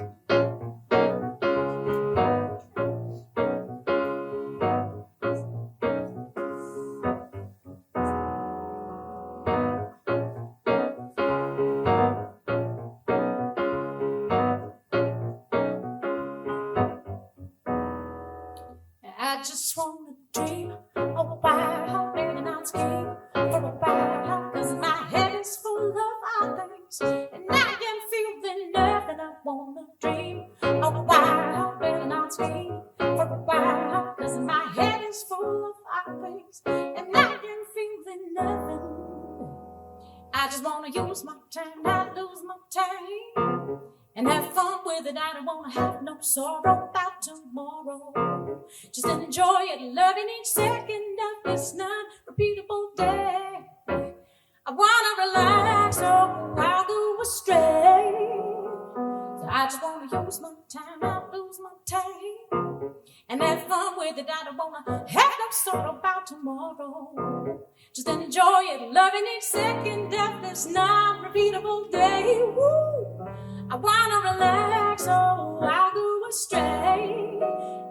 I just wanna dream about how many nights came for a while, 'cause my head is full of all things, and I can feel the love that I wanna dream about how many nights came for a while, 'cause my head is full of all things, and I can feel the love. I just wanna use my time, not lose my time, and have fun with it. I don't wanna have no sorrow about tomorrow. Just enjoy it, loving each second of this non-repeatable day. I wanna relax, or I'll go astray. So I just wanna use my time, not lose my time, and have fun with it. I don't wanna have no sorrow about tomorrow. Just enjoy it, loving each second of this non-repeatable day. Woo! I wanna relax, or I'll go astray.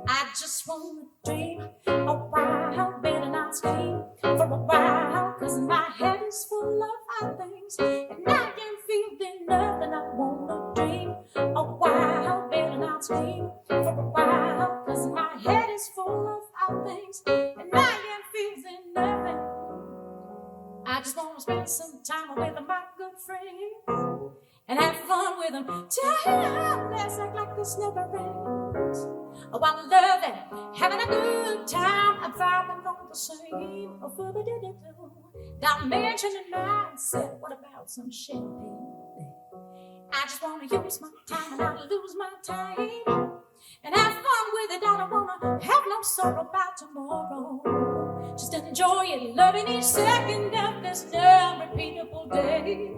I just wanna dream a while, better not sleep for a while, 'cause my head is full of other things, and I can feel the love that I wanna dream a while, better not sleep for a while, 'cause my head is full of other things, and I can feel the love. I just wanna spend some time with my good friends and have fun with them. Time, let's act like this never ends. Oh, I'm loving, having a good time. I'm vibing on the same. Oh, don't mention the mindset. What about some champagne? I just wanna use my time and not lose my time, and have fun with it. I don't wanna have no sorrow about tomorrow. Just enjoy it, loving each second of this unrepeatable day.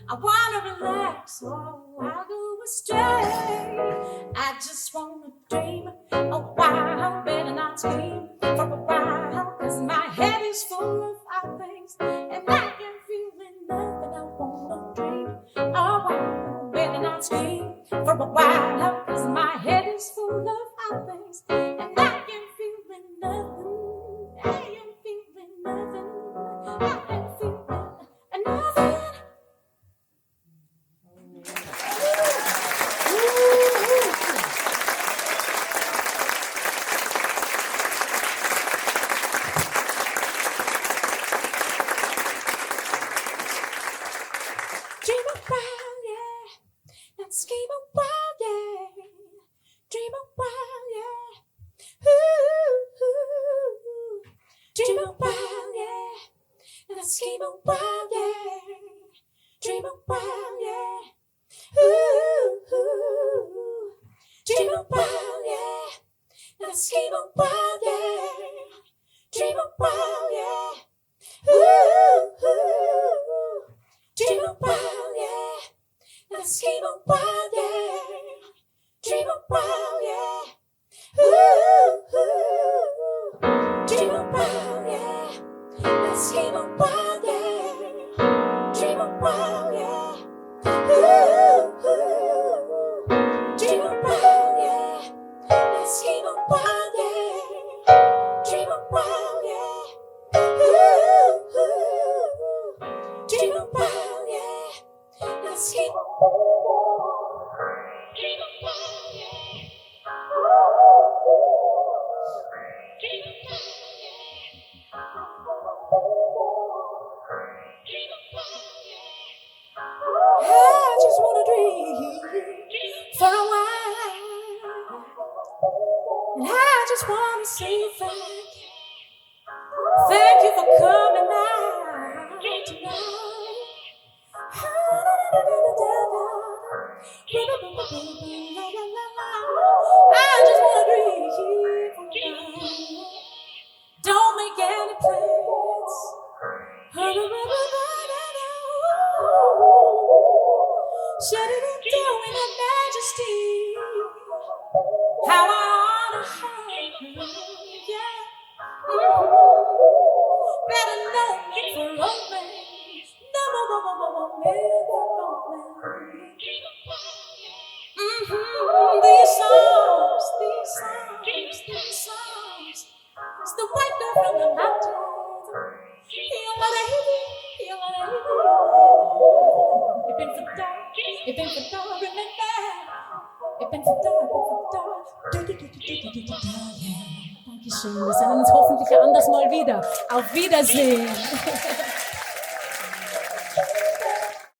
I wanna relax, oh, I'll go astray. I just wanna dream a while, better not sleep for a while, 'cause my head is full of other things, and I can feel enough that I wanna dream a while, better not sleep for a while, 'cause my head is full of other things, and I can feel nothing. I am feeling nothing. I am feeling nothing. Dream a while, yeah. Let's keep a while, yeah. Dream a while, yeah. Ooh, ooh. Dream a while, yeah. Let's keep a while, yeah. Dream a while, yeah. Ooh, ooh. Dream a while, yeah. Let's keep a while, yeah. Dream a while, yeah. Ooh, ooh. Dream a while, yeah. Let's keep a while, yeah. Dream a while, yeah. Ooh, ooh. Dream a while, yeah. Let's keep a while, yeah. Dream a while, yeah. Ooh, ooh. Dream a while, yeah. Let's keep a while, yeah. Dream a while, yeah. Ooh, ooh. Dream a while, yeah. Let's keep a dream a while, yeah. Dream a while, yeah. Dream a while, yeah. I just wanna dream for a while, and I just wanna say thank you for coming out tonight. I just wanna dream for a while. Don't make any plans. Shut it down in a majesty. How I ought to have you, yeah. Better know me for romance. No, no, no, no, no, no, no, no, no. the white girl from the mountains. Ich bin verdammt, ich bin verdammt, remember. Ich bin verdammt, Dankeschön, wir sehen uns hoffentlich anders mal wieder. Auf Wiedersehen.